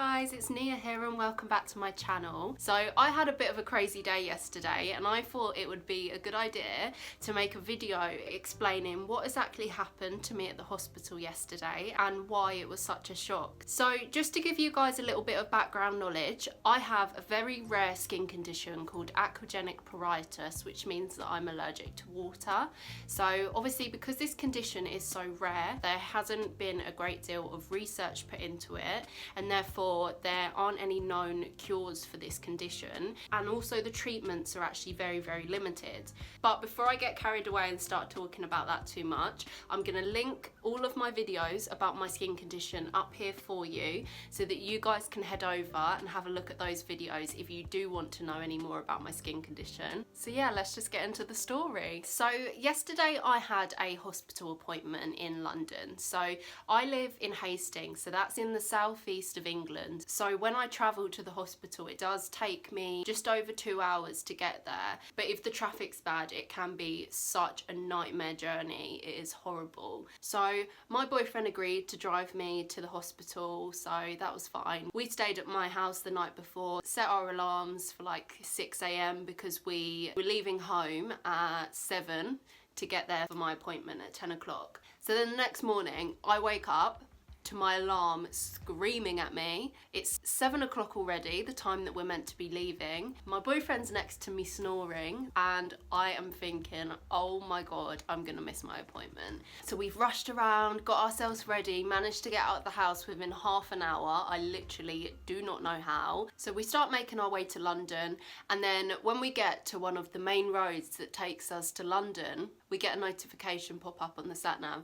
guys, it's Niah here and welcome back to my channel. So I had a bit of a crazy day yesterday and I thought it would be a good idea to make a video explaining what exactly happened to me at the hospital yesterday and why it was such a shock. So just to give you guys a little bit of background knowledge, I have a very rare skin condition called aquagenic pruritus, which means that I'm allergic to water. So obviously because this condition is so rare, there hasn't been a great deal of research put into it, and therefore there aren't any known cures for this condition, and also the treatments are actually very limited. But before I get carried away and start talking about that too much, I'm going to link all of my videos about my skin condition up here for you so that you guys can head over and have a look at those videos if you do want to know any more about my skin condition. So yeah, let's just get into the story. So yesterday I had a hospital appointment in London. So I live in Hastings, so that's in the southeast of England. So when I travel to the hospital, it does take me just over 2 hours to get there. But if the traffic's bad, it can be such a nightmare journey. It is horrible. So my boyfriend agreed to drive me to the hospital, so that was fine. We stayed at my house the night before, set our alarms for like 6 a.m. because we were leaving home at 7 to get there for my appointment at 10 o'clock. So then the next morning I wake up to my alarm screaming at me. It's 7 o'clock already, the time that we're meant to be leaving. My boyfriend's next to me snoring and I am thinking, oh my god, I'm gonna miss my appointment. So we've rushed around, got ourselves ready, managed to get out of the house within half an hour. I literally do not know how. So we start making our way to London, and then when we get to one of the main roads that takes us to London, we get a notification pop up on the sat nav.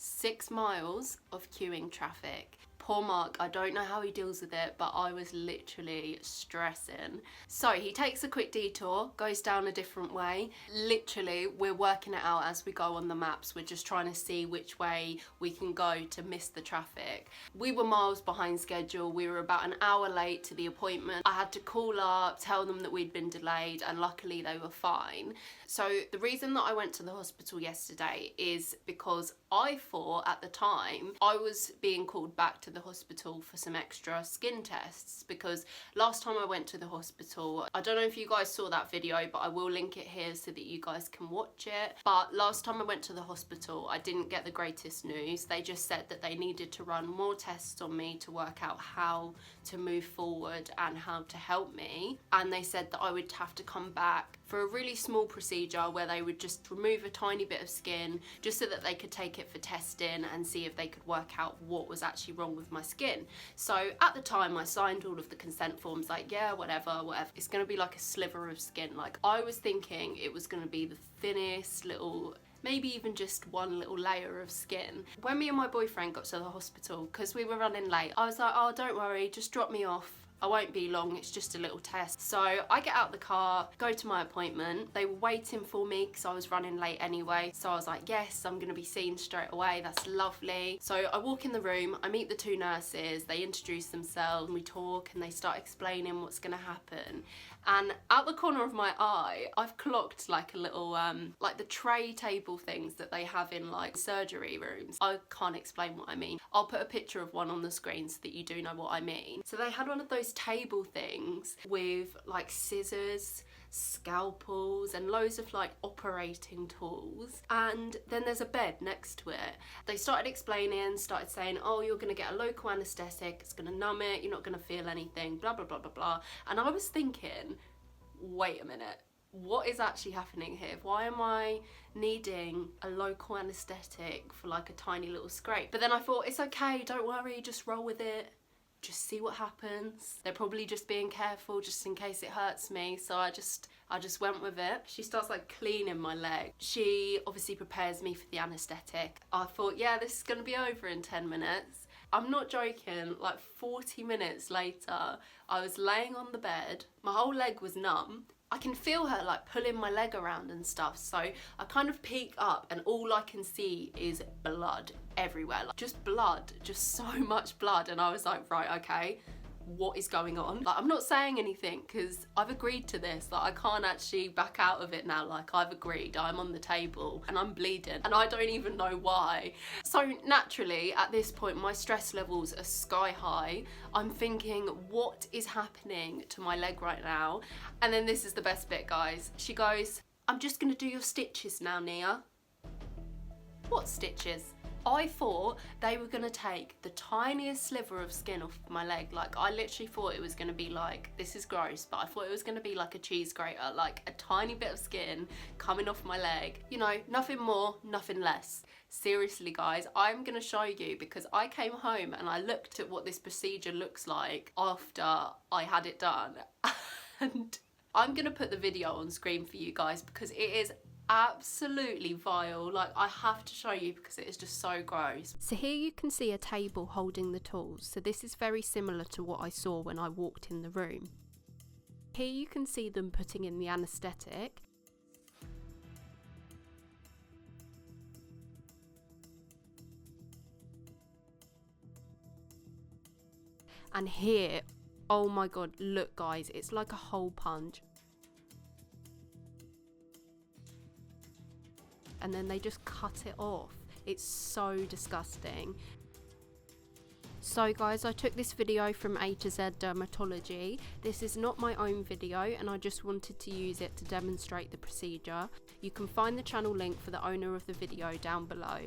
6 miles of queuing traffic. Poor Mark, I don't know how he deals with it, but I was literally stressing. So he takes a quick detour, goes down a different way. Literally, we're working it out as we go on the maps. We're just trying to see which way we can go to miss the traffic. We were miles behind schedule. We were about an hour late to the appointment. I had to call up, tell them that we'd been delayed, and luckily they were fine. So the reason that I went to the hospital yesterday is because I thought at the time I was being called back to the hospital for some extra skin tests, because last time I went to the hospital, I don't know if you guys saw that video, but I will link it here so that you guys can watch it. But last time I went to the hospital, I didn't get the greatest news. They just said that they needed to run more tests on me to work out how to move forward and how to help me. And they said that I would have to come back for a really small procedure where they would just remove a tiny bit of skin just so that they could take it for testing and see if they could work out what was actually wrong with my skin. So at the time I signed all of the consent forms, like, yeah, whatever, it's gonna be like a sliver of skin. Like, I was thinking it was gonna be the thinnest little, maybe even just one little layer of skin. When me and my boyfriend got to the hospital, because we were running late, I was like, oh, don't worry, just drop me off. I won't be long, it's just a little test. So I get out the car, go to my appointment. They were waiting for me because I was running late anyway. So I was like, yes, I'm gonna be seen straight away, that's lovely. So I walk in the room, I meet the 2 nurses, they introduce themselves, and we talk and they start explaining what's gonna happen. And out the corner of my eye, I've clocked like a little, like the tray table things that they have in like surgery rooms. I can't explain what I mean. I'll put a picture of one on the screen so that you do know what I mean. So they had one of those table things with like scissors, scalpels, and loads of like operating tools, and then there's a bed next to it. They started explaining, started saying, oh, you're gonna get a local anesthetic, it's gonna numb it, you're not gonna feel anything, blah blah blah blah blah. And I was thinking, wait a minute, what is actually happening here? Why am I needing a local anesthetic for like a tiny little scrape? But then I thought, it's okay, don't worry, just roll with it, just see what happens. They're probably just being careful just in case it hurts me. So I just went with it. She starts like cleaning my leg. She obviously prepares me for the anesthetic. I thought, yeah, this is gonna be over in 10 minutes. I'm not joking, like 40 minutes later, I was laying on the bed, my whole leg was numb. I can feel her like pulling my leg around and stuff, so I kind of peek up and all I can see is blood everywhere, like just blood, just so much blood. And I was like, right, okay, what is going on? Like, I'm not saying anything because I've agreed to this. Like, I can't actually back out of it now. Like, I've agreed, I'm on the table and I'm bleeding and I don't even know why. So naturally at this point my stress levels are sky high. I'm thinking, what is happening to my leg right now? And then this is the best bit, guys. She goes, I'm just gonna do your stitches now, Niah. What stitches? I thought they were gonna take the tiniest sliver of skin off my leg. Like, I literally thought it was gonna be like, this is gross, but I thought it was gonna be like a cheese grater, like a tiny bit of skin coming off my leg. You know, nothing more, nothing less. Seriously, guys, I'm gonna show you because I came home and I looked at what this procedure looks like after I had it done. And I'm gonna put the video on screen for you guys because it is absolutely vile. Like, I have to show you because it is just so gross. So here you can see a table holding the tools. So this is very similar to what I saw when I walked in the room. Here you can see them putting in the anaesthetic. And here, oh my god, look guys, it's like a hole punch. And then they just cut it off. It's so disgusting. So guys, I took this video from A to Z Dermatology. This is not my own video and I just wanted to use it to demonstrate the procedure. You can find the channel link for the owner of the video down below.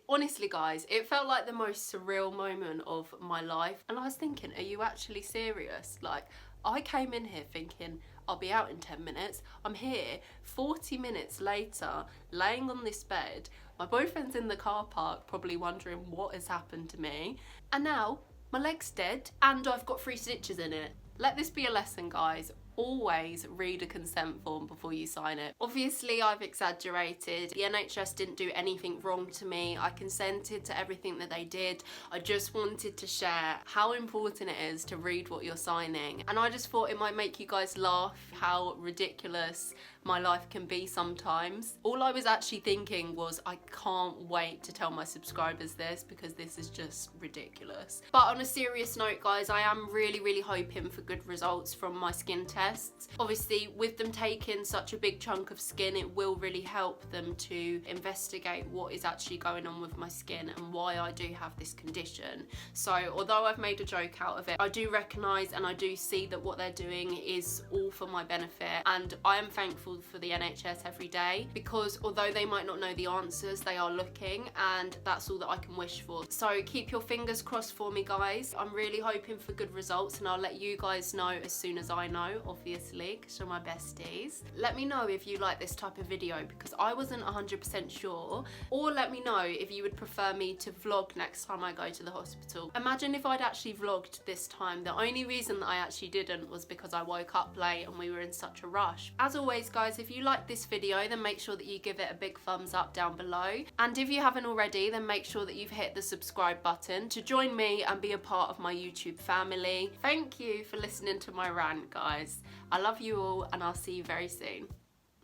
Honestly guys, it felt like the most surreal moment of my life and I was thinking, are you actually serious? Like, I came in here thinking I'll be out in 10 minutes. I'm here 40 minutes later, laying on this bed. My boyfriend's in the car park probably wondering what has happened to me. And now my leg's dead and I've got 3 stitches in it. Let this be a lesson, guys. Always read a consent form before you sign it. Obviously, I've exaggerated. The NHS didn't do anything wrong to me. I consented to everything that they did. I just wanted to share how important it is to read what you're signing. And I just thought it might make you guys laugh how ridiculous my life can be sometimes. All I was actually thinking was, I can't wait to tell my subscribers this because this is just ridiculous. But on a serious note, guys, I am really hoping for good results from my skin tests. Obviously, with them taking such a big chunk of skin, it will really help them to investigate what is actually going on with my skin and why I do have this condition. So although I've made a joke out of it, I do recognise and I do see that what they're doing is all for my benefit, and I am thankful for the NHS every day because although they might not know the answers, they are looking, and that's all that I can wish for. So keep your fingers crossed for me, guys. I'm really hoping for good results and I'll let you guys know as soon as I know, obviously, because you're my besties. Let me know if you like this type of video because I wasn't 100% sure, or let me know if you would prefer me to vlog next time I go to the hospital. Imagine if I'd actually vlogged this time. The only reason that I actually didn't was because I woke up late and we were in such a rush. As always, guys, if you like this video, then make sure that you give it a big thumbs up down below. And if you haven't already, then make sure that you've hit the subscribe button to join me and be a part of my YouTube family. Thank you for listening to my rant, guys. I love you all and I'll see you very soon.